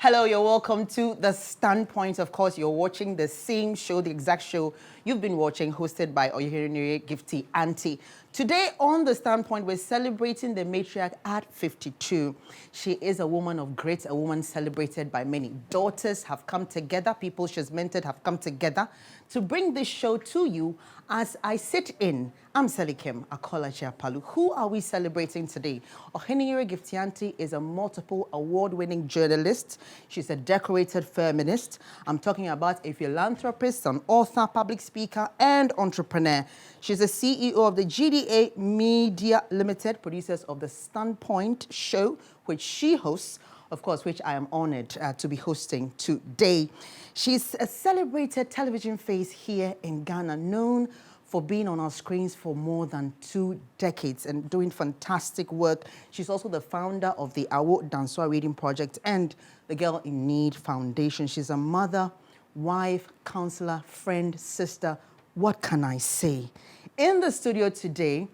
Hello, you're welcome to The Standpoint. Of course, you're watching the same show, the exact show you've been watching, hosted by Oyehirinire Gifty Auntie. Today on The Standpoint, we're celebrating the matriarch at 52. She is a woman of grace, a woman celebrated by many. Daughters have come together, people she's mentored have come together to bring this show to you as I sit in. I'm Selikim Akolachi Apalu. Who are we celebrating today? Oyehirinire Gifty Auntie is a multiple award-winning journalist. She's a decorated feminist. I'm talking about a philanthropist, an author, public speaker, and entrepreneur. She's the CEO of the GDA Media Limited, producers of the Standpoint show, which she hosts, of course, which I am honored to be hosting today. She's a celebrated television face here in Ghana, known for being on our screens for more than 2 decades and doing fantastic work. She's also the founder of the Awo Danswa Reading Project and the Girl in Need Foundation. She's a mother, wife, counselor, friend, sister. What can I say? In the studio today,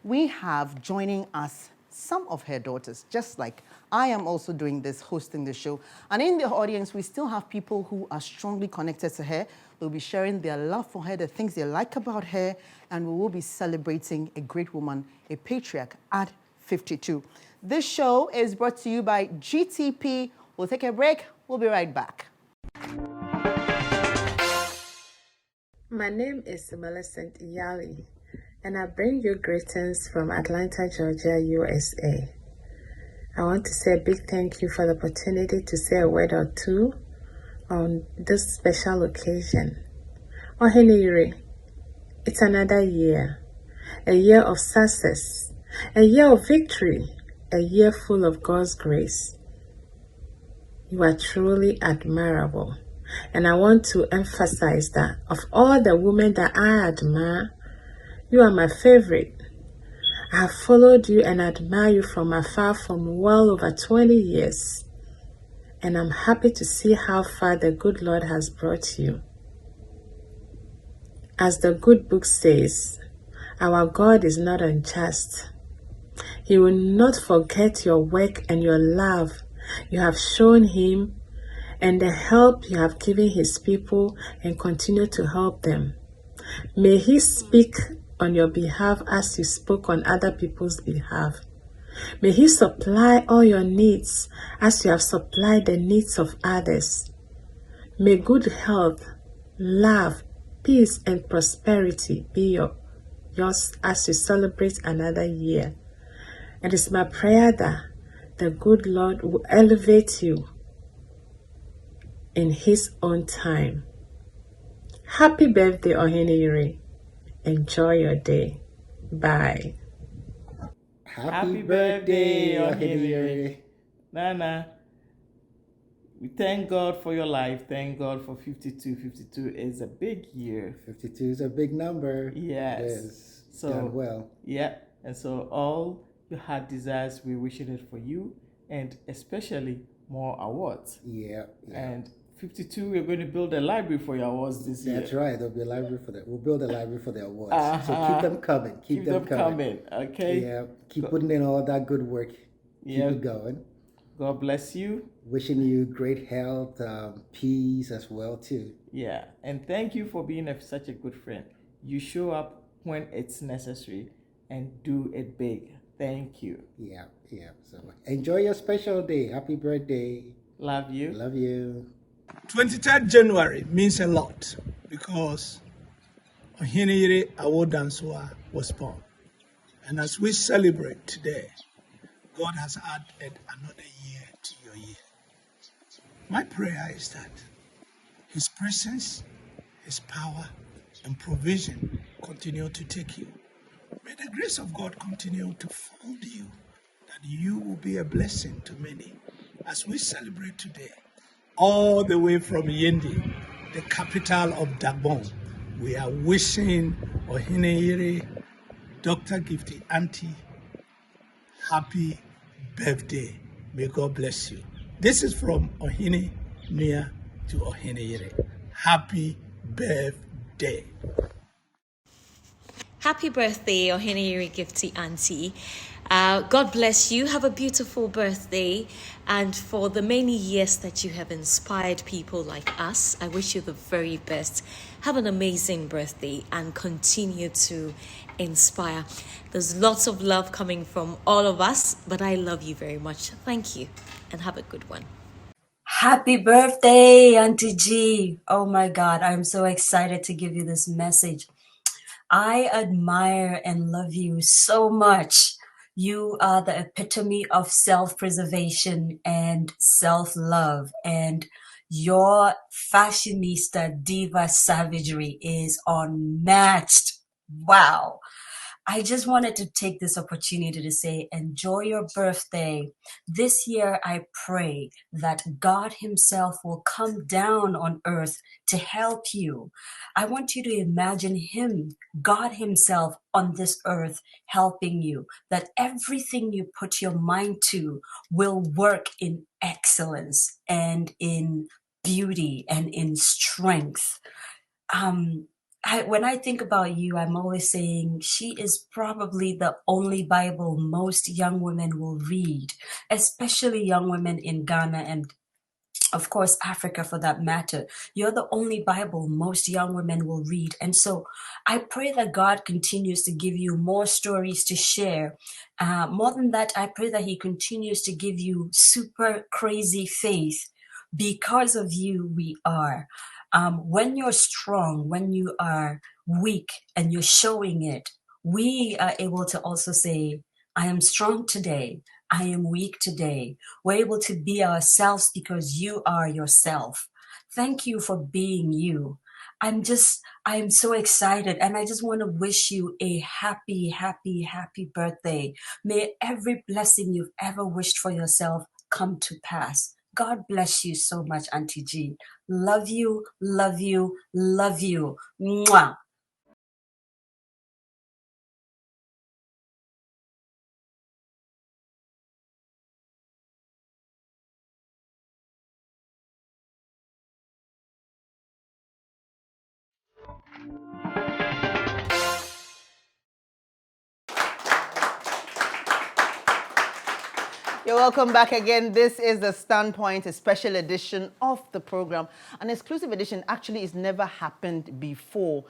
we have joining us some of her daughters, just like I am also doing this, hosting the show. And in the audience, we still have people who are strongly connected to her. They'll be sharing their love for her, the things they like about her, and we will be celebrating a great woman, a patriarch at 52. This show is brought to you by GTP. We'll take a break. We'll be right back. My name is Millicent Yali, and I bring you greetings from Atlanta, Georgia, USA. I want to say a big thank you for the opportunity to say a word or two on this special occasion. Oyehirinire, it's another year, a year of success, a year of victory, a year full of God's grace. You are truly admirable, and I want to emphasize that of all the women that I admire, you are my favorite. I have followed you and admire you from afar from well over 20 years. And I'm happy to see how far the good Lord has brought you. As the good book says, our God is not unjust. He will not forget your work and your love you have shown him and the help you have given his people and continue to help them. May he speak on your behalf as you spoke on other people's behalf. May he supply all your needs as you have supplied the needs of others. May good health, love, peace, and prosperity be yours as you celebrate another year. And it's my prayer that the good Lord will elevate you in his own time. Happy birthday, Oyehirinire. Enjoy your day. Bye. Happy birthday, Oyehirinire. Nana, we thank God for your life. Thank God for 52. 52 is a big year. 52 is a big number. Yes. It is. So, done well. Yeah. And so all your heart desires, we're wishing it for you, and especially more awards. Yeah. And 52, we're going to build a library for your awards this year. That's right. There'll be a library for that. We'll build a library for the awards. So keep them coming. Keep them coming. Okay. Yeah. Keep putting in all that good work. Keep it going. God bless you. Wishing you great health, peace as well too. Yeah. And thank you for being such a good friend. You show up when it's necessary and do it big. Thank you. Yeah. So enjoy your special day. Happy birthday. Love you. Love you. 23rd January means a lot because Oyehirinire Awo Danswa was born. And as we celebrate today, God has added another year to your year. My prayer is that his presence, his power, and provision continue to take you. May the grace of God continue to fold you, that you will be a blessing to many. As we celebrate today, all the way from Yendi, the capital of Dagbon, we are wishing Oyehirinire, Dr. Gifty Auntie, happy birthday. May God bless you. This is from Oyehirinire to Oyehirinire. Happy birthday. Happy birthday, Oyehirinire Gifty Auntie. God bless you. Have a beautiful birthday. And for the many years that you have inspired people like us, I wish you the very best. Have an amazing birthday and continue to inspire. There's lots of love coming from all of us, but I love you very much. Thank you and have a good one. Happy birthday, Auntie G. Oh my God, I'm so excited to give you this message. I admire and love you so much. You are the epitome of self-preservation and self-love, and your fashionista diva savagery is unmatched. Wow. I just wanted to take this opportunity to say, enjoy your birthday. This year, I pray that God Himself will come down on earth to help you. I want you to imagine Him, God Himself, on this earth helping you, that everything you put your mind to will work in excellence and in beauty and in strength. When I think about you, I'm always saying she is probably the only Bible most young women will read, especially young women in Ghana and of course, Africa for that matter. You're the only Bible most young women will read. And so I pray that God continues to give you more stories to share. More than that, I pray that He continues to give you super crazy faith. Because of you, we are. When you're strong, when you are weak and you're showing it, we are able to also say, I am strong today. I am weak today. We're able to be ourselves because you are yourself. Thank you for being you. I am so excited and I just want to wish you a happy, happy, happy birthday. May every blessing you've ever wished for yourself come to pass. God bless you so much, Auntie G. Love you, love you, love you. Mwah. You're welcome back again. This is the Standpoint, a special edition of the program. An exclusive edition. Actually, it's never happened before.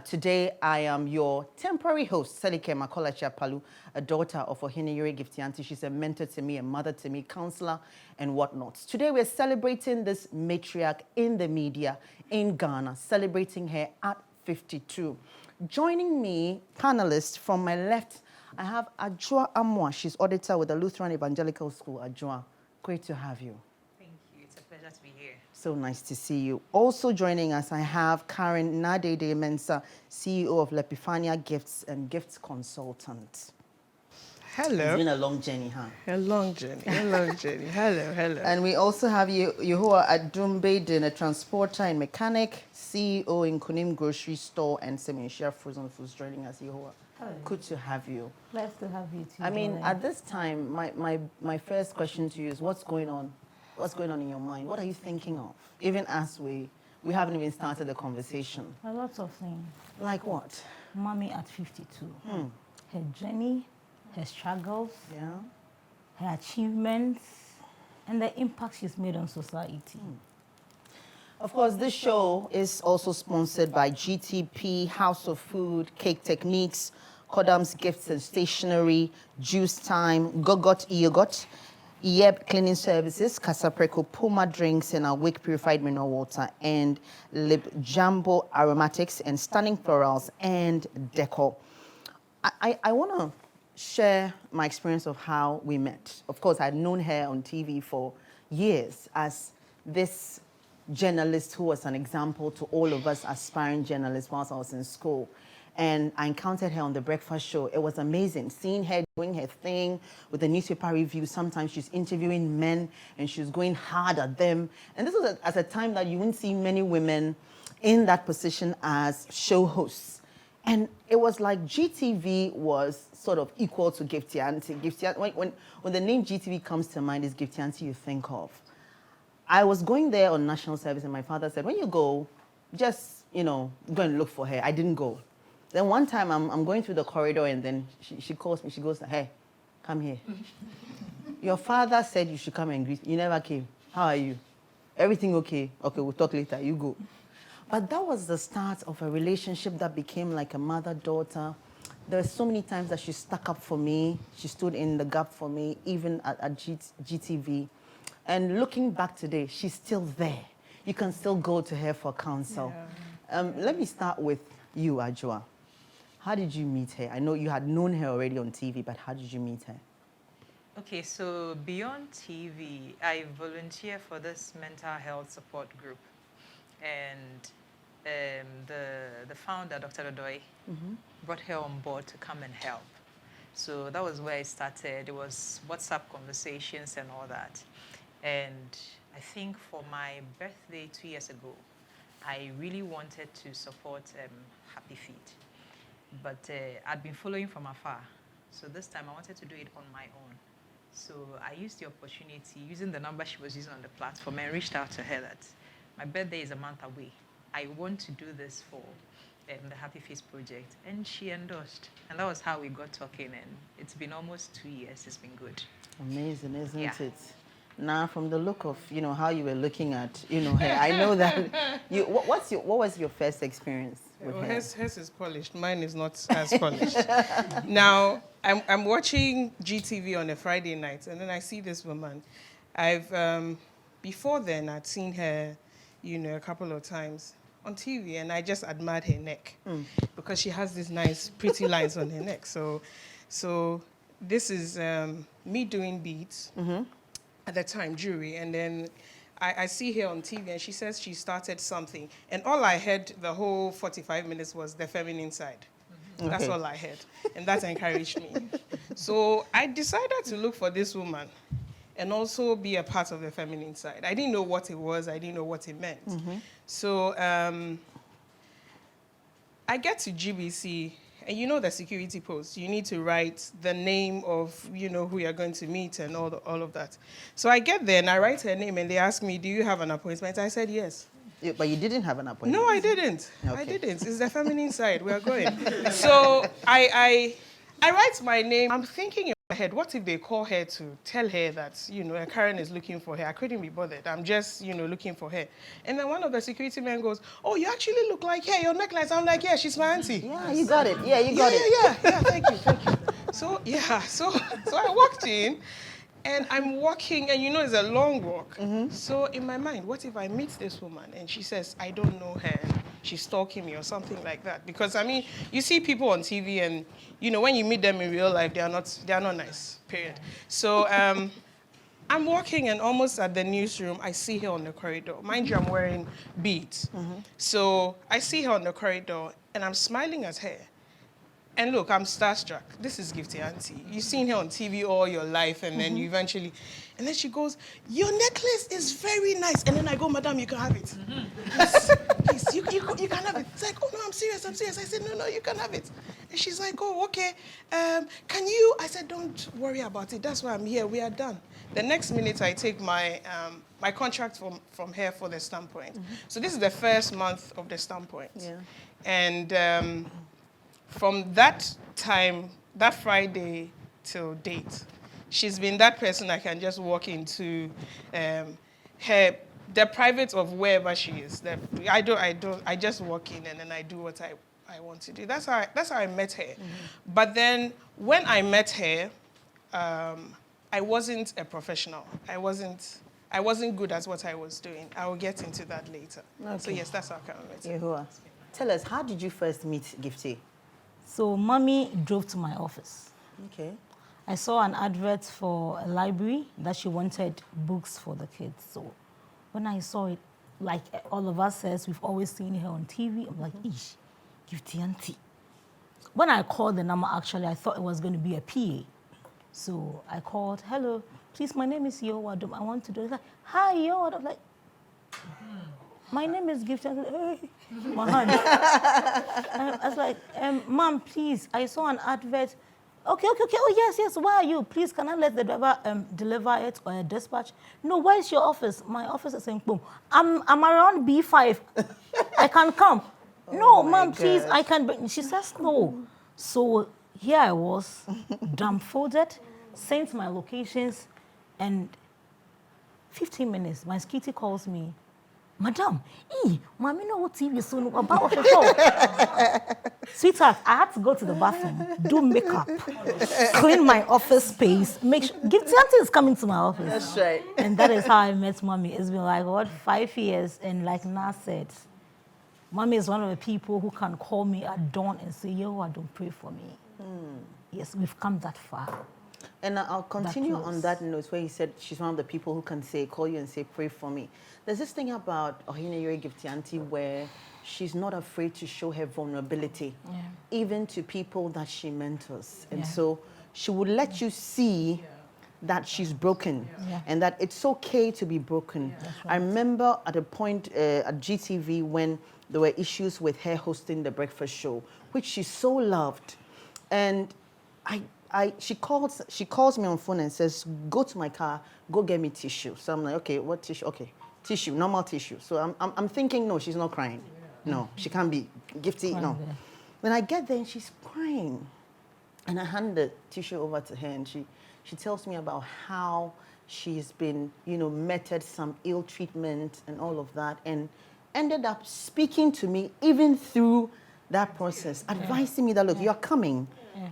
Today, I am your temporary host, Selike Makolachi Palu, a daughter of Ohineyere Gifty. She's a mentor to me, a mother to me, counselor, and whatnot. Today, we're celebrating this matriarch in the media in Ghana, celebrating her at 52. Joining me, panelists from my left, I have Ajua Amwa. She's auditor with the Lutheran Evangelical School. Ajua, great to have you. Thank you. It's a pleasure to be here. So nice to see you. Also joining us, I have Karen Nadede Mensah, CEO of Lepifania Gifts and Gifts Consultant. Hello. It's been a long journey, huh? A long journey. A long journey. Hello. Hello. And we also have Yehoa Adumbe, a transporter and mechanic, CEO in Kunim Grocery Store and Semenshia Frozen Foods, joining us, Yehoa. Hello. Good to have you. Blessed to have you too. I mean, darling. at this time, my first question to you is, what's going on? What's going on in your mind? What are you thinking of? Even as we haven't even started the conversation. A lot of things. Like what? Mommy at 52. Her journey, her struggles, Yeah. her achievements, and the impact she's made on society. Of course, this show is also sponsored by GTP, House of Food, Cake Techniques, Kodam's Gifts and Stationery, Juice Time, Gogot Yogurt, Yeb Cleaning Services, Casapreco Puma Drinks, and our Wick Purified Mineral Water, and Lip Jumbo Aromatics, and Stunning Florals, and Decor. I want to share my experience of how we met. Of course, I'd known her on TV for years as this journalist who was an example to all of us aspiring journalists whilst I was in school. And I encountered her on the breakfast show. It was amazing seeing her doing her thing with the newspaper review. Sometimes she's interviewing men and she's going hard at them. And this was at a time that you wouldn't see many women in that position as show hosts. And it was like GTV was sort of equal to Gifty Auntie. When the name GTV comes to mind, is Gifty Auntie you think of. I was going there on national service and my father said, when you go, just, go and look for her. I didn't go. Then one time I'm going through the corridor and then she calls me. She goes, hey, Come here. Your father said you should come and greet. You never came. How are you? Everything okay? Okay, we'll talk later. You go. But that was the start of a relationship that became like a mother-daughter. There were so many times that she stuck up for me. She stood in the gap for me, even at GTV. And looking back today, she's still there. You can still go to her for counsel. Yeah. Let me start with you, Ajua. How did you meet her? I know you had known her already on TV, but how did you meet her? Okay, so beyond TV, I volunteer for this mental health support group. And the founder, Dr. Dodoy, brought her on board to come and help. So that was where I started. It was WhatsApp conversations and all that. And I think for my birthday 2 years ago, I really wanted to support Happy Feet. But I'd been following from afar. So this time I wanted to do it on my own. So I used the opportunity, using the number she was using on the platform, and reached out to her that my birthday is a month away. I want to do this for the Happy Face project. And she endorsed. And that was how we got talking. And it's been almost 2 years. It's been good. Amazing, isn't it? Now, from the look of, how you were looking at, her, I know that you, what was your first experience with her? Hers is polished. Mine is not as polished. Now, I'm watching GTV on a Friday night, and then I see this woman. Before then, I'd seen her, a couple of times on TV, and I just admired her neck because she has these nice, pretty lines on her neck. So this is me doing beads. At the time, jewelry, and then I see her on TV, and she says she started something, and all I heard the whole 45 minutes was the feminine side. That's all I heard, and that encouraged me. So I decided to look for this woman and also be a part of the feminine side. I didn't know what it was. I didn't know what it meant. So I get to GBC, and the security post, you need to write the name of, who you're going to meet and all of that. So I get there and I write her name and they ask me, do you have an appointment? I said, yes. Yeah, but you didn't have an appointment? No, I didn't. Okay. I didn't. It's the feminine side. We are going. So I write my name. I'm thinking in my head, what if they call her to tell her that, Karen is looking for her? I couldn't be bothered. I'm just, looking for her. And then one of the security men goes, oh, you actually look like her. Your necklace. I'm like, yeah, she's my auntie. Yeah, you got it. Yeah, you got it. Yeah, thank you. So I walked in, and I'm walking, and it's a long walk. So in my mind, what if I meet this woman and she says, I don't know her, she's stalking me or something like that? Because you see people on TV and, when you meet them in real life, they are not nice, period. So I'm walking, and almost at the newsroom, I see her on the corridor. Mind you, I'm wearing beads. So I see her on the corridor, and I'm smiling at her. And look, I'm starstruck. This is Gifty Auntie. You've seen her on TV all your life, and then you eventually... And then she goes, your necklace is very nice. And then I go, madam, you can have it. Please, you can have it. It's like, oh, no, I'm serious. I said, no, you can have it. And she's like, oh, okay. Can you... I said, don't worry about it. That's why I'm here. We are done. The next minute, I take my contract from her for the standpoint. So this is the first month of the standpoint. Yeah. And... from that time, that Friday till date, she's been that person I can just walk into the private of wherever she is. I just walk in and then I do what I want to do. That's how I met her. But then when I met her, I wasn't a professional. I wasn't good at what I was doing. I will get into that later. Okay. So yes, that's how I met her. Yehuwa, tell us, how did you first meet Gifty? So mommy drove to my office. Okay. I saw an advert for a library that she wanted books for the kids. So when I saw it, like all of us says, we've always seen her on TV. I'm like, ish, Gifty Auntie. When I called the number, actually, I thought it was going to be a PA. So I called, hello, please, my name is Yowadum. I want to do it. Like, hi, Yowadum. I'm like, my name is Gifty. Hey, my hand. I was like, ma'am, please, I saw an advert. Okay. Oh, yes. Where are you? Please, can I let the driver deliver it or dispatch? No, where's your office? My office is in Boom. I'm around B5. I can come. No, ma'am, please, I can bring. She says no. So here I was, dumbfolded, sent my locations, and 15 minutes, my skitty calls me, Madam, mommy know what TV soon about the show. Sweetheart, I had to go to the bathroom, do makeup, clean my office space, make sure Gifty Auntie is coming to my office. That's right. And that is how I met Mommy. It's been like, what, 5 years? And like Nas said, Mommy is one of the people who can call me at dawn and say, yo, I don't pray for me. Yes, we've come that far. And I'll continue on that note where he said she's one of the people who can call you and say, pray for me. There's this thing about Ohineyere Gifty Auntie where she's not afraid to show her vulnerability, even to people that she mentors. And so she would let you see that she's broken and that it's okay to be broken. Right. I remember at a point at GTV when there were issues with her hosting the breakfast show, which she so loved. And she calls me on phone and says, go to my car, go get me tissue. So I'm like, okay, what tissue? Okay, tissue, normal tissue. So I'm thinking, no, she's not crying. No, she can't be Gifty, no. When I get there and she's crying, and I hand the tissue over to her and she tells me about how she's been, meted some ill treatment and all of that, and ended up speaking to me even through that process, advising me that, look, you're coming.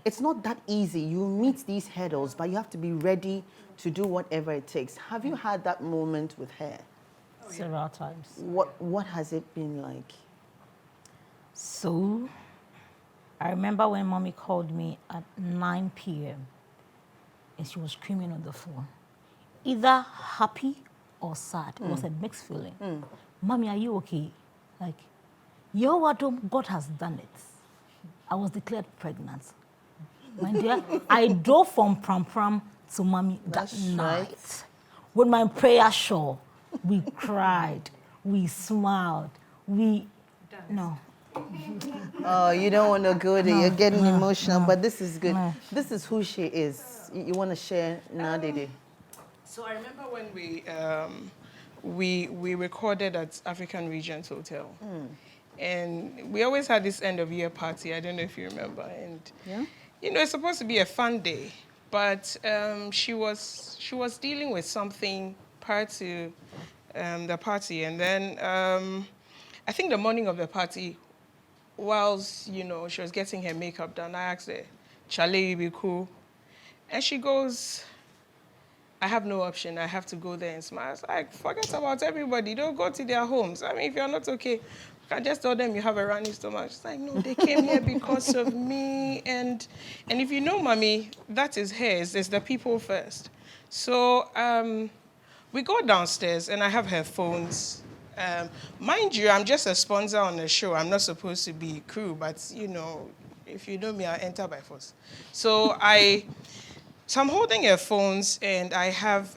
It's not that easy. You meet these hurdles, but you have to be ready to do whatever it takes. Have you had that moment with her? Several times. What has it been like? So, I remember when Mommy called me at 9 p.m. and she was screaming on the phone. Either happy or sad. It was a mixed feeling. Mommy, are you okay? Like, God has done it. I was declared pregnant. My dear, I drove from Pram to Mommy that night. Right. With my prayer shawl, we cried, we smiled, no. Oh, you don't want to go there. You're getting emotional, but this is good. This is who she is. You want to share now, Dede? So I remember when we recorded at African Regent Hotel. And we always had this end of year party. I don't know if you remember. And it's supposed to be a fun day, but she was dealing with something prior to the party. And then I think the morning of the party, whilst she was getting her makeup done, I asked her, "Chale, you be cool?" And she goes, "I have no option. I have to go there and smile." I was like, forget about everybody. Don't go to their homes. I mean, if you're not okay, you can just tell them you have a running stomach. She's like, no, they came here because of me. And if you know Mommy, that is hers. It's the people first. So we go downstairs, and I have her phones. Mind you, I'm just a sponsor on the show. I'm not supposed to be crew, but, if you know me, I'll enter by force. So I'm holding her phones, and I have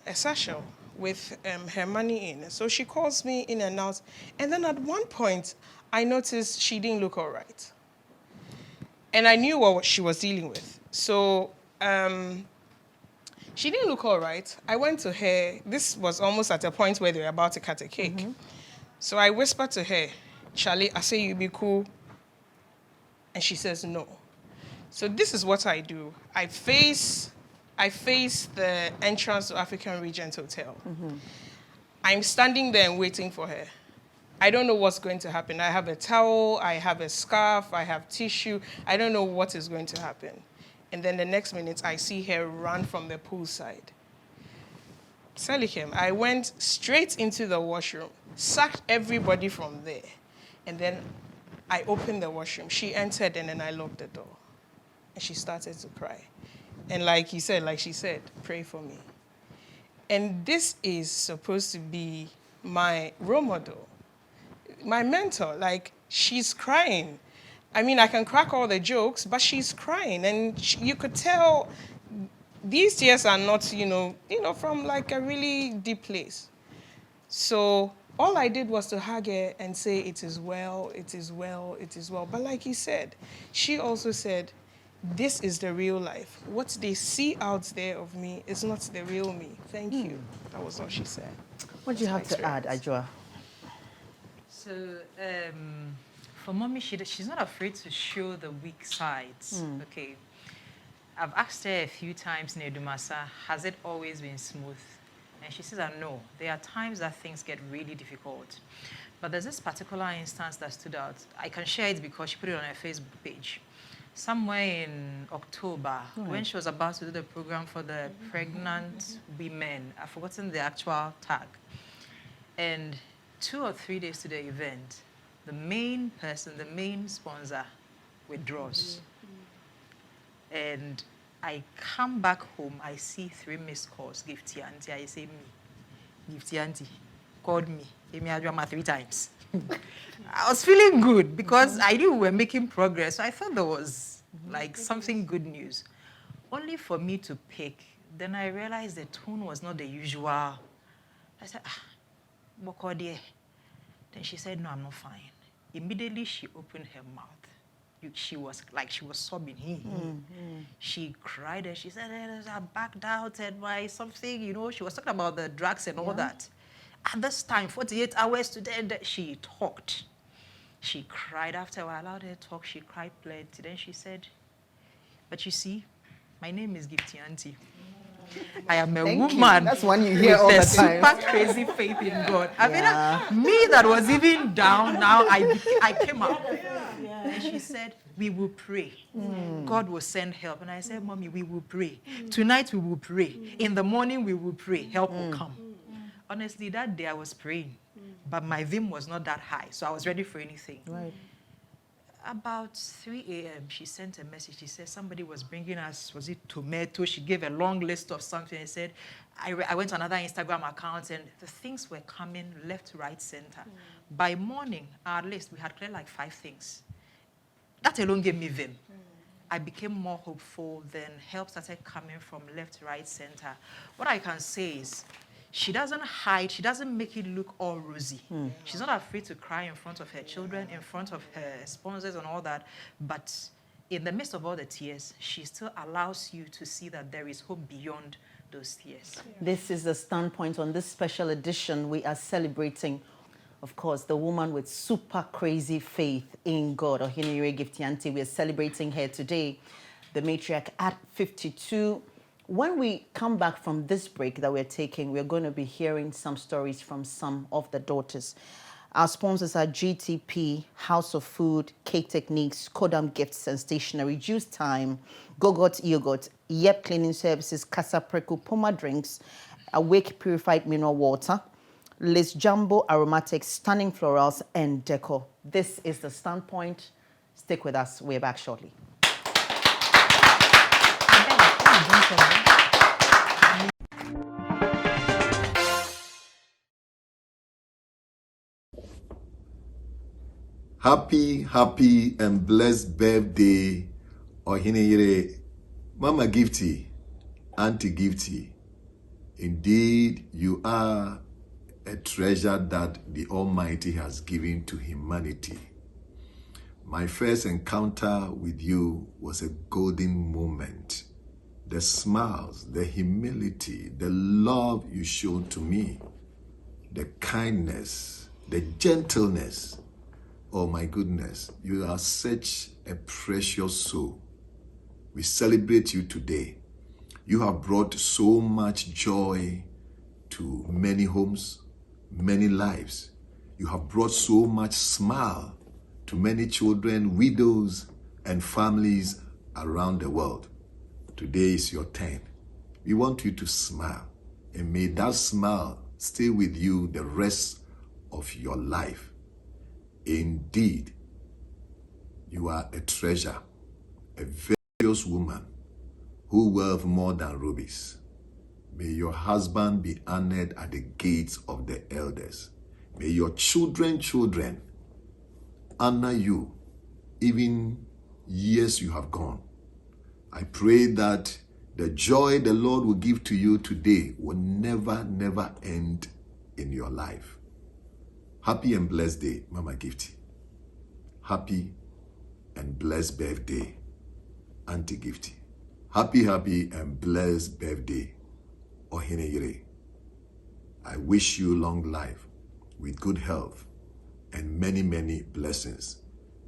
a satchel with her money in. So she calls me in and out. And then at one point, I noticed she didn't look all right. And I knew what she was dealing with. So she didn't look all right. I went to her. This was almost at a point where they were about to cut a cake. So I whispered to her, "Charlie, I say you be cool." And she says no. So this is what I do. I face the entrance to African Regent Hotel. I'm standing there and waiting for her. I don't know what's going to happen. I have a towel, I have a scarf, I have tissue. I don't know what is going to happen. And then the next minute, I see her run from the poolside. Selikem, I went straight into the washroom, sacked everybody from there. And then I opened the washroom. She entered, and then I locked the door. And she started to cry. And like she said, pray for me. And this is supposed to be my role model, my mentor. Like, she's crying. I mean, I can crack all the jokes, but she's crying. And you could tell these tears are not, from like a really deep place. So all I did was to hug her and say, it is well, it is well, it is well. But like he said, she also said, this is the real life. What they see out there of me is not the real me. Thank you. That was all she said. What do you have to add, Ajua? So, for Mommy, she's not afraid to show the weak sides. Okay. I've asked her a few times, Nedumasa, has it always been smooth? And she says that no, there are times that things get really difficult. But there's this particular instance that stood out. I can share it because she put it on her Facebook page. Somewhere in October, when she was about to do the program for the pregnant women, I've forgotten the actual tag. And 2 or 3 days to the event, the main person, the main sponsor, withdraws. And I come back home, I see 3 missed calls, Gifty Auntie. I say, me, Gifty Auntie, called me, gave me a drama 3 times. I was feeling good because I knew we were making progress. So I thought there was like something good news. Only for me to pick, then I realized the tone was not the usual. I said, what dear? Then she said, no, I'm not fine. Immediately she opened her mouth. She was sobbing. She cried and she said, I backed out and why something, you know, she was talking about the drugs and all that. At this time, 48 hours to the end, she talked. She cried. After I allowed her to talk, she cried plenty. Then she said, but you see, my name is Gifty Auntie. I am a woman. That's one you hear all the time. Super crazy faith in God. I mean, me that was even down, now I came up. And she said, we will pray. God will send help. And I said, Mommy, we will pray. Tonight we will pray. In the morning we will pray. Help will come. Honestly, that day I was praying, but my vim was not that high, so I was ready for anything. Right. About 3 a.m., she sent a message. She said somebody was bringing us, was it tomato? She gave a long list of something and said, I went to another Instagram account and the things were coming left, right, center. By morning, at least, we had cleared like 5 things. That alone gave me vim. I became more hopeful, then help started coming from left, right, center. What I can say is, she doesn't hide, she doesn't make it look all rosy. She's not afraid to cry in front of her children, in front of her sponsors and all that, but in the midst of all the tears, she still allows you to see that there is hope beyond those tears. This is the standpoint on this special edition. We are celebrating, of course, the woman with super crazy faith in God, Ohinire Gifty Auntie. We are celebrating her today, the matriarch at 52. When we come back from this break that we're taking, we're going to be hearing some stories from some of the daughters. Our sponsors are GTP, House of Food, Cake Techniques, Kodam Gifts and Stationery, Juice Time, Gogot Yogurt, Yep Cleaning Services, Casa Preku, Puma Drinks, Awake Purified Mineral Water, Liz Jumbo Aromatics, Stunning Florals, and Deco. This is the standpoint. Stick with us. We're back shortly. Happy and blessed birthday, Ohinire, Mama Gifty, Auntie Gifty. Indeed, you are a treasure that the Almighty has given to humanity. My first encounter with you was a golden moment. The smiles, the humility, the love you showed to me, the kindness, the gentleness. Oh my goodness, you are such a precious soul. We celebrate you today. You have brought so much joy to many homes, many lives. You have brought so much smile to many children, widows, and families around the world. Today is your turn. We want you to smile, and may that smile stay with you the rest of your life. Indeed, you are a treasure, a virtuous woman who worth more than rubies. May your husband be honored at the gates of the elders. May your children honor you, even years you have gone. I pray that the joy the Lord will give to you today will never end in your life. Happy and blessed day, Mama Gifty. Happy and blessed birthday, Auntie Gifty. Happy and blessed birthday, Ohinire. I wish you long life with good health and many blessings.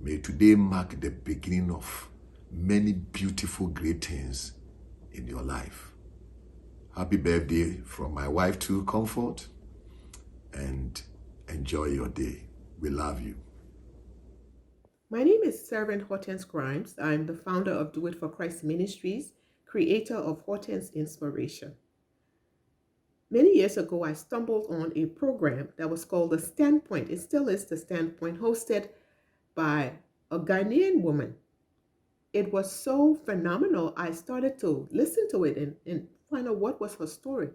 May today mark the beginning of many beautiful great things in your life. Happy birthday from my wife too, Comfort, and enjoy your day. We love you. My name is Servant Hortense Grimes. I'm the founder of Do It for Christ Ministries, creator of Hortense Inspiration. Many years ago, I stumbled on a program that was called The Standpoint. It still is The Standpoint, hosted by a Ghanaian woman. It was so phenomenal. I started to listen to it and find out what was her story.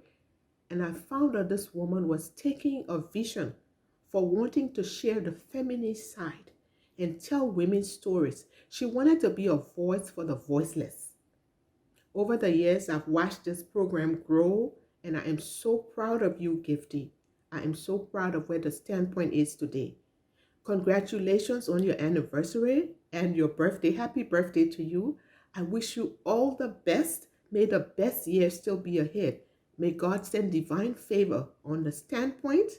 And I found out this woman was taking a vision for wanting to share the feminine side and tell women's stories. She wanted to be a voice for the voiceless. Over the years, I've watched this program grow, and I am so proud of you, Gifty. I am so proud of where The Standpoint is today. Congratulations on your anniversary and your birthday. Happy birthday to you. I wish you all the best. May the best year still be ahead. May God send divine favor on The Standpoint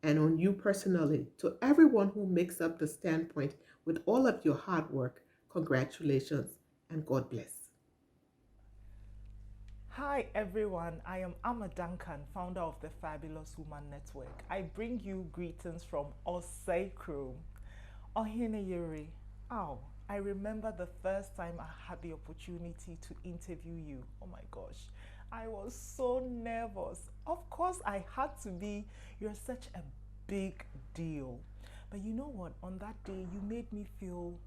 and on you personally. To everyone who makes up The Standpoint with all of your hard work, congratulations and God bless. Hi everyone, I am Amma Duncan, founder of the Fabulous Woman Network. I bring you greetings from Osei Chrome. Ohene Yuri, I remember the first time I had the opportunity to interview you. Oh my gosh, I was so nervous. Of course I had to be. You're such a big deal. But you know what, on that day you made me feel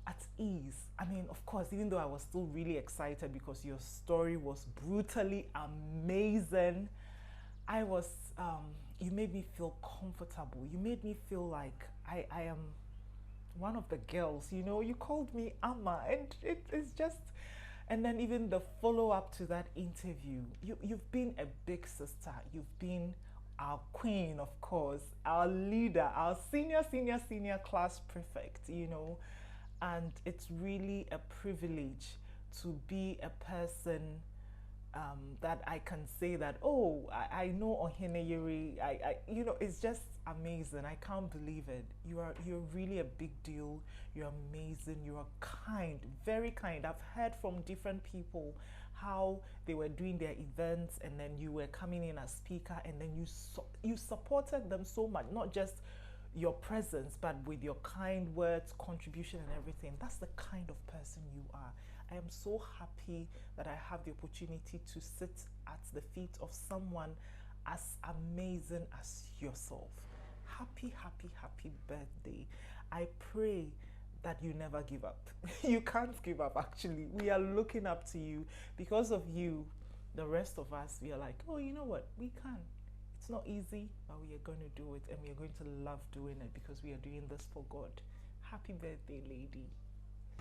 at ease. I mean, of course, even though I was still really excited because your story was brutally amazing, you made me feel comfortable. You made me feel like I am one of the girls, you know. You called me Amma, and it's just, and then even the follow-up to that interview, you've been a big sister. You've been our queen, of course, our leader, our senior class prefect, you know. And it's really a privilege to be a person that I can say that, oh, I know Ohene Yuri. You know, it's just amazing. I can't believe it. You're really a big deal. You're amazing. You're kind, very kind. I've heard from different people how they were doing their events, and then you were coming in as speaker, and then you supported them so much, not just your presence, but with your kind words, contribution, and everything. That's the kind of person you are. I am so happy that I have the opportunity to sit at the feet of someone as amazing as yourself. Happy birthday. I pray that you never give up. You can't give up, actually. We are looking up to you. Because of you, the rest of us, we are like, oh, you know what? We can. It's not easy, but we are going to do it, and we are going to love doing it because we are doing this for God. Happy birthday, lady.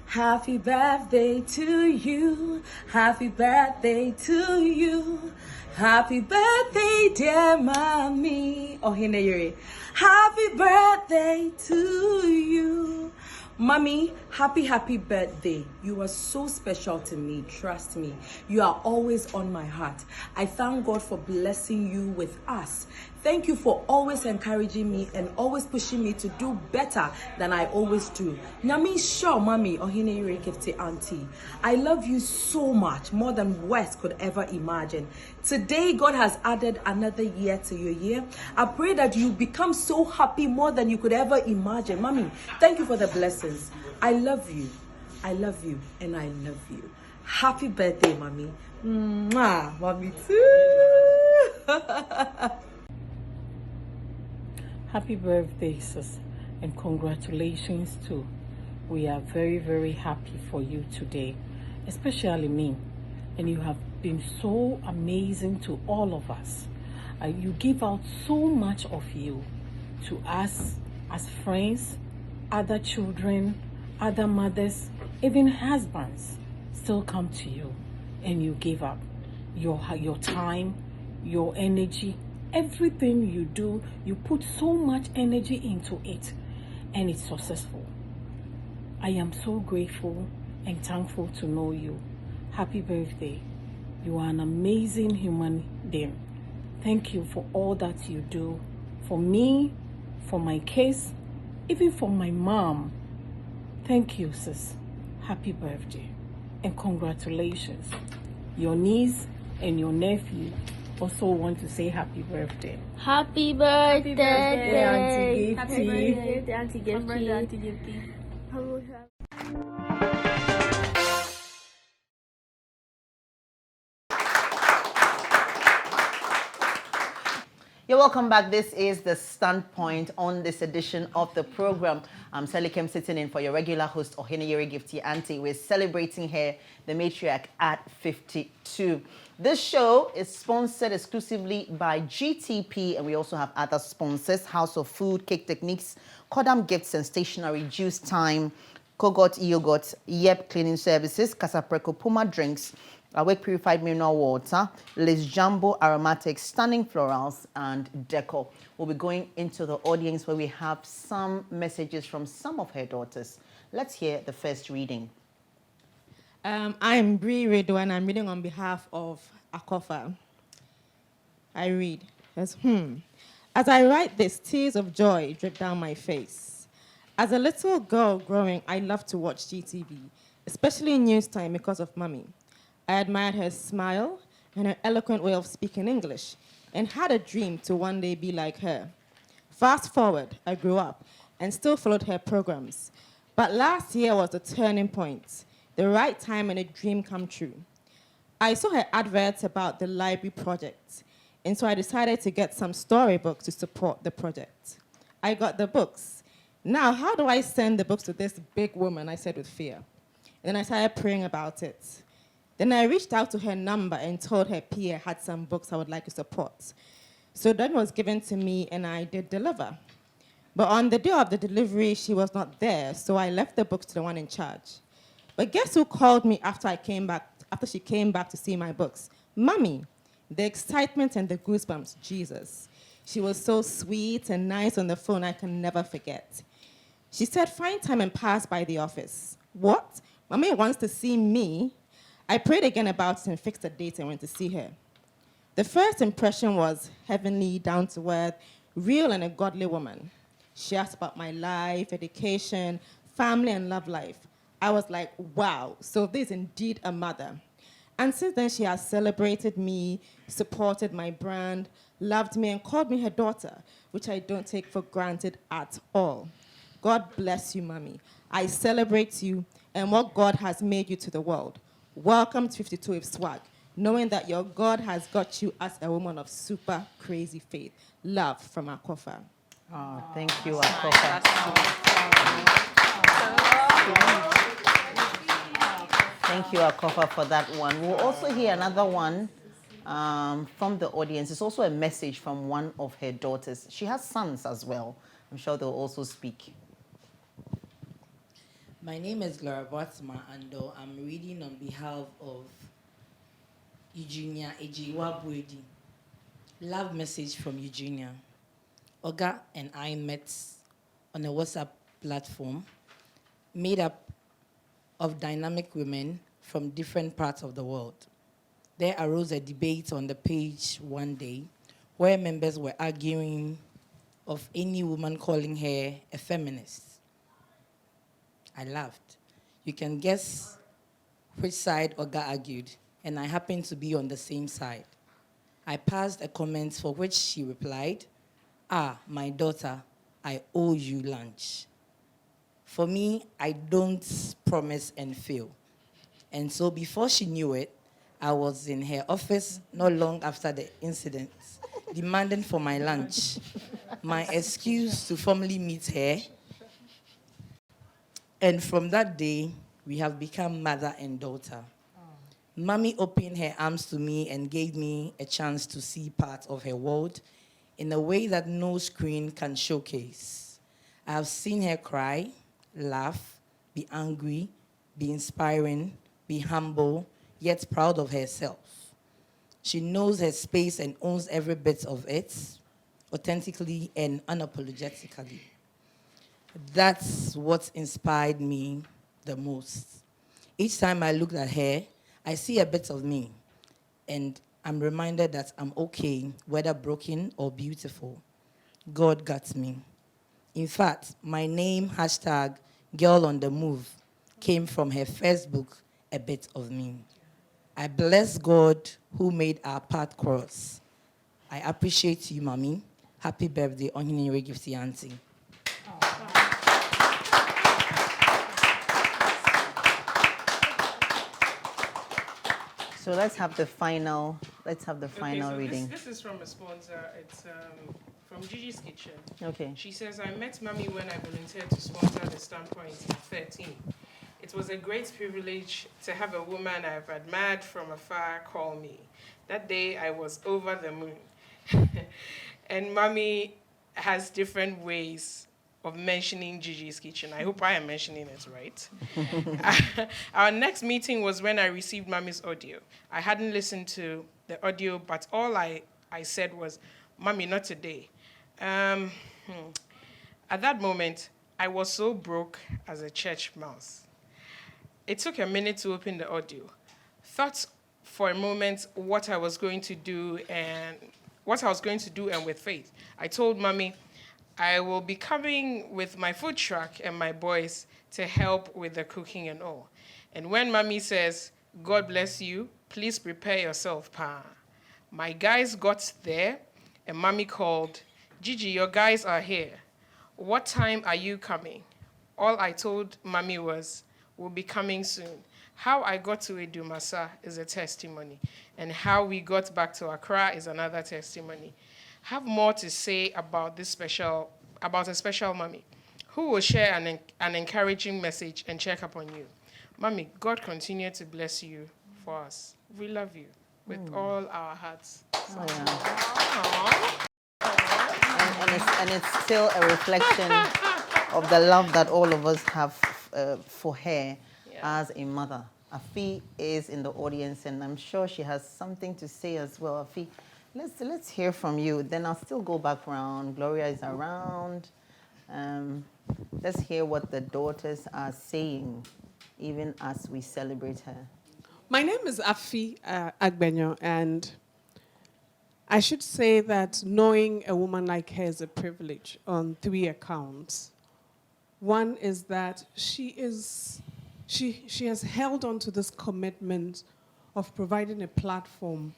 Happy birthday to you. Happy birthday to you. Happy birthday, dear mommy. Ohene Yuri. Happy birthday to you. Mommy, happy birthday. You are so special to me. Trust me. You are always on my heart. I thank God for blessing you with us. Thank you for always encouraging me and always pushing me to do better than I always do. Nyami sure, Mommy, Ohene Yuri Gifty Auntie. I love you so much, more than West could ever imagine. Today, God has added another year to your year. I pray that you become so happy more than you could ever imagine. Mommy, thank you for the blessings. I love you, and I love you. Happy birthday, Mommy. Mwah, Mommy too. Happy birthday, sis, and congratulations too. We are very, very happy for you today, especially me. And you have been so amazing to all of us. You give out so much of you to us as friends, other children, other mothers, even husbands still come to you, and you give up your time, your energy. Everything you do, you put so much energy into it, and it's successful. I am so grateful and thankful to know you. Happy birthday. You are an amazing human being. Thank you for all that you do for me, for my kids, even for my mom. Thank you, sis. Happy birthday. and congratulations. Your niece and your nephew also want to say happy birthday. Happy birthday, Auntie Gifty. Happy birthday, Auntie Gifty. Happy birthday, Auntie Gifty. You're welcome back. This is The Standpoint on this edition of the program. I'm Sally Kem, sitting in for your regular host, Oheneyere Gifty Auntie. We're celebrating here the Matriarch at 52. This show is sponsored exclusively by GTP, and we also have other sponsors: House of Food, Cake Techniques, Kodam Gifts and Stationery, Juice Time, Kogot Yogurt, Yep Cleaning Services, Casapreco Puma Drinks, Awake Purified Mineral Water, Liz Jumbo Aromatics, Stunning Florals, and Deco. We'll be going into the audience where we have some messages from some of her daughters. Let's hear the first reading. I'm Bree Redo, and I'm reading on behalf of Akofa. I read, as I write this, tears of joy drip down my face. As a little girl growing, I loved to watch GTV, especially in news time because of Mummy. I admired her smile and her eloquent way of speaking English, and had a dream to one day be like her. Fast forward, I grew up and still followed her programs. But last year was the turning point, the right time and a dream come true. I saw her adverts about the library project, and so I decided to get some storybooks to support the project. I got the books. Now, how do I send the books to this big woman? I said with fear. And then I started praying about it. Then I reached out to her number and told her PA had some books I would like to support. So that was given to me, and I did deliver. But on the day of the delivery, she was not there, so I left the books to the one in charge. But guess who called me after she came back to see my books? Mummy. The excitement and the goosebumps, Jesus. She was so sweet and nice on the phone, I can never forget. She said, find time and pass by the office. What? Mummy wants to see me? I prayed again about it and fixed a date and went to see her. The first impression was heavenly, down to earth, real and a godly woman. She asked about my life, education, family, and love life. I was like, wow, so this is indeed a mother. And since then, she has celebrated me, supported my brand, loved me, and called me her daughter, which I don't take for granted at all. God bless you, Mommy. I celebrate you and what God has made you to the world. Welcome to 52 with swag, knowing that your God has got you as a woman of super crazy faith. Love from Akofa. Oh, thank you, Akofa. Thank you, Akofa, for that one. We'll also hear another one from the audience. It's also a message from one of her daughters. She has sons as well. I'm sure they'll also speak. My name is Laura Botsma, and I'm reading on behalf of Eugenia Ejiwabwedi. Love message from Eugenia. Oga and I met on a WhatsApp platform made up of dynamic women from different parts of the world. There arose a debate on the page one day where members were arguing of any woman calling her a feminist. I laughed. You can guess which side Oga argued, and I happened to be on the same side. I passed a comment for which she replied, my daughter, I owe you lunch. For me, I don't promise and fail. And so before she knew it, I was in her office not long after the incident, demanding for my lunch. My excuse to formally meet her. And from that day, we have become mother and daughter. Mommy opened her arms to me and gave me a chance to see part of her world in a way that no screen can showcase. I have seen her cry, laugh, be angry, be inspiring, be humble, yet proud of herself. She knows her space and owns every bit of it, authentically and unapologetically. That's what inspired me the most. Each time I look at her, I see a bit of me, and I'm reminded that I'm okay, whether broken or beautiful. God got me. In fact, my name, #GirlOnTheMove, came from her first book, a bit of me. I bless God who made our path cross. I appreciate you, Mommy. Happy birthday, Ohinere Gifty Auntie. So let's have the final reading. This is from a sponsor. It's from Gigi's Kitchen. Okay. She says, I met Mommy when I volunteered to sponsor the Standpoint at 13. It was a great privilege to have a woman I've admired from afar call me. That day I was over the moon. And Mommy has different ways of mentioning Gigi's Kitchen. I hope I am mentioning it right. Our next meeting was when I received Mommy's audio. I hadn't listened to the audio, but all I said was, Mommy, not today. At that moment, I was so broke as a church mouse. It took a minute to open the audio. Thought for a moment what I was going to do and with faith. I told Mommy, I will be coming with my food truck and my boys to help with the cooking and all. And when Mommy says, God bless you, please prepare yourself, Pa. My guys got there and Mommy called, Gigi, your guys are here. What time are you coming? All I told Mommy was, we'll be coming soon. How I got to Edumasa is a testimony, and how we got back to Accra is another testimony. Have more to say about a special Mommy, who will share an encouraging message and check up on you. Mommy, God continue to bless you for us. We love you with all our hearts. Oh, yeah. And it's still a reflection of the love that all of us have for her as a mother. Afi is in the audience, and I'm sure she has something to say as well. Afi, let's hear from you. Then I'll still go back around. Gloria is around. Let's hear what the daughters are saying, even as we celebrate her. My name is Afi Agbenyo, and I should say that knowing a woman like her is a privilege on 3 accounts. One is that she has held on to this commitment of providing a platform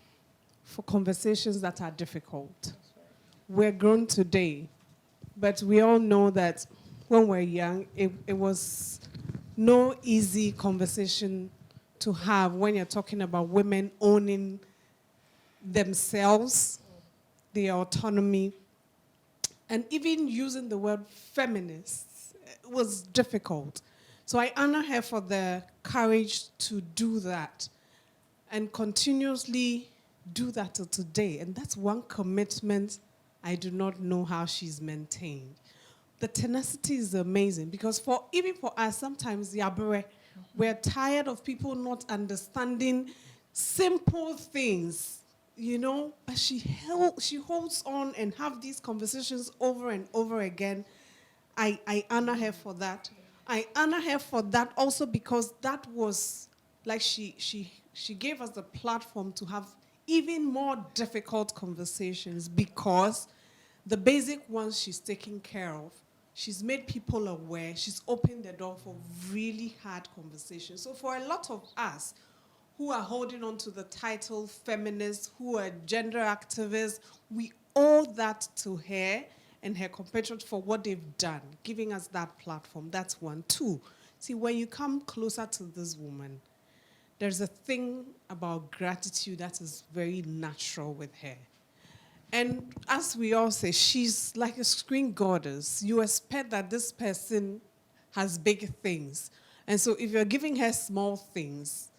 for conversations that are difficult. We're grown today, but we all know that when we're young, it was no easy conversation to have when you're talking about women owning themselves, their autonomy, and even using the word feminist was difficult. So I honor her for the courage to do that and continuously do that till today. And that's one commitment I do not know how she's maintained. The tenacity is amazing because even for us, sometimes we're tired of people not understanding simple things, but she holds on and have these conversations over and over again. I honor her for that. I honor her for that also because that was, like she gave us the platform to have even more difficult conversations because the basic ones she's taking care of, she's made people aware, she's opened the door for really hard conversations. So for a lot of us who are holding on to the title feminists, who are gender activists, we owe that to her and her compatriots for what they've done, giving us that platform. That's one. 2, see, when you come closer to this woman, there's a thing about gratitude that is very natural with her. And as we all say, she's like a screen goddess. You expect that this person has big things. And so if you're giving her small things,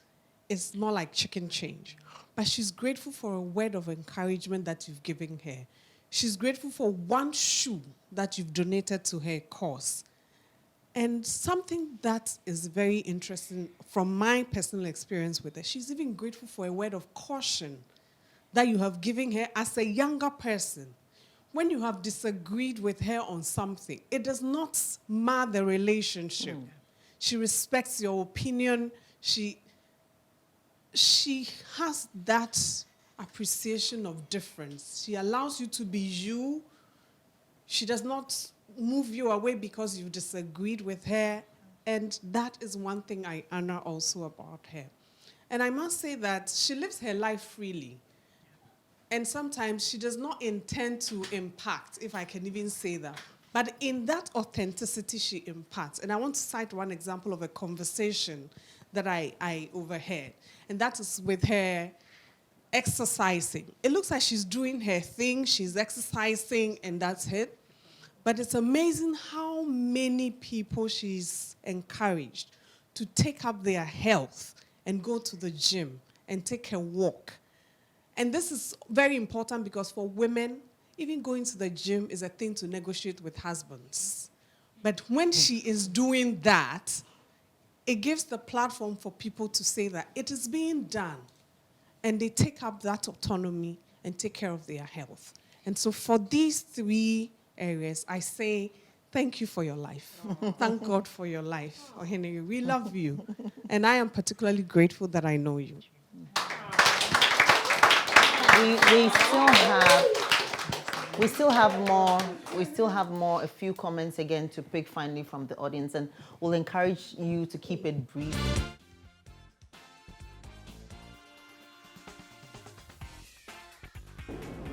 it's more like chicken change. But she's grateful for a word of encouragement that you've given her. She's grateful for one shoe that you've donated to her cause. And something that is very interesting from my personal experience with her, she's even grateful for a word of caution that you have given her as a younger person. When you have disagreed with her on something, it does not mar the relationship. She respects your opinion. She has that appreciation of difference. She allows you to be you. She does not move you away because you've disagreed with her. And that is one thing I honor also about her. And I must say that she lives her life freely. And sometimes she does not intend to impact, if I can even say that. But in that authenticity she imparts. And I want to cite one example of a conversation that I overheard. And that is with her exercising. It looks like she's doing her thing, she's exercising, and that's it. But it's amazing how many people she's encouraged to take up their health and go to the gym and take a walk. And this is very important because for women, even going to the gym is a thing to negotiate with husbands. But when she is doing that, it gives the platform for people to say that it is being done. And they take up that autonomy and take care of their health. And so for these three areas, I say, thank you for your life. Thank God for your life. Henry, we love you. And I am particularly grateful that I know you. We still have more, a few comments again to pick finally from the audience, and we'll encourage you to keep it brief.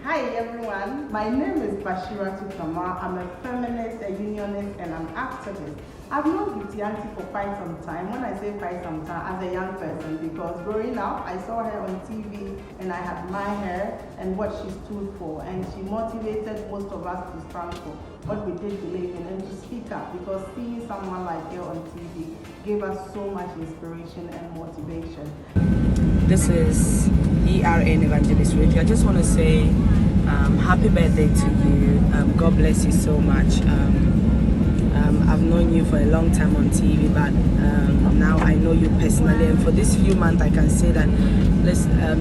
Hi everyone, my name is Bashira Tukama. I'm a feminist, a unionist, and an activist. I've known Gifty Auntie for quite some time. When I say quite some time, as a young person, because growing up, I saw her on TV and I admired her and what she stood for. And she motivated most of us to stand for what we did believe in and to speak up, because seeing someone like her on TV gave us so much inspiration and motivation. This is ERN Evangelist Radio. I just want to say happy birthday to you. God bless you so much. I've known you for a long time on TV, but now I know you personally. And for this few months, I can say that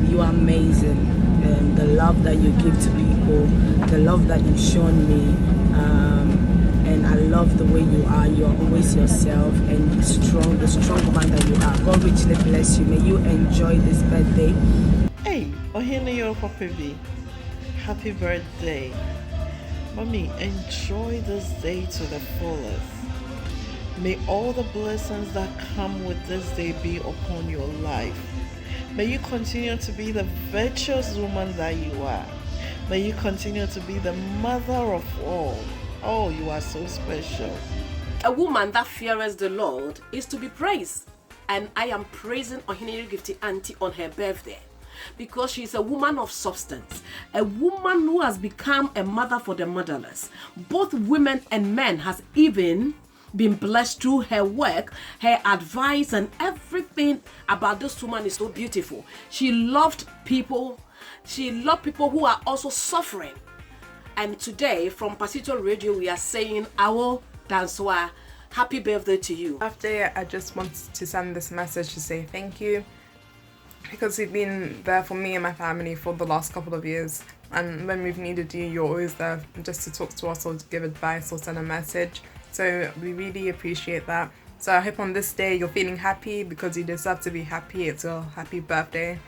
you are amazing. The love that you give to people, the love that you've shown me, and I love the way you are. You are always yourself and the strong woman that you are. God richly bless you. May you enjoy this birthday. Hey, Ohene Papabi, happy birthday. Mommy, enjoy this day to the fullest. May all the blessings that come with this day be upon your life. May you continue to be the virtuous woman that you are. May you continue to be the mother of all. Oh, you are so special. A woman that fears the Lord is to be praised. And I am praising Ohene Gifty Auntie on her birthday, because she is a woman of substance, a woman who has become a mother for the motherless. Both women and men has even been blessed through her work, her advice, and everything about this woman is so beautiful. She loved people. She loved people who are also suffering. And today, from Pasito Radio, we are saying, Awo Danswa, happy birthday to you. After, I just want to send this message to say thank you, because you've been there for me and my family for the last couple of years. And when we've needed you, you're always there just to talk to us or to give advice or send a message. So we really appreciate that. So I hope on this day you're feeling happy, because you deserve to be happy. It's your happy birthday.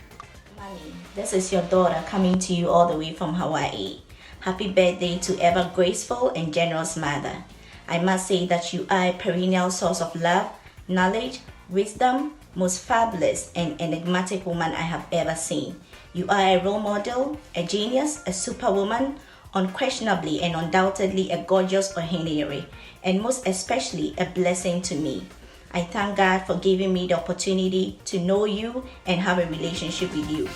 Mommy, this is your daughter coming to you all the way from Hawaii. Happy birthday to ever graceful and generous mother. I must say that you are a perennial source of love, knowledge, wisdom, most fabulous and enigmatic woman I have ever seen. You are a role model, a genius, a superwoman, unquestionably and undoubtedly a gorgeous Ohene, and most especially a blessing to me. I thank God for giving me the opportunity to know you and have a relationship with you.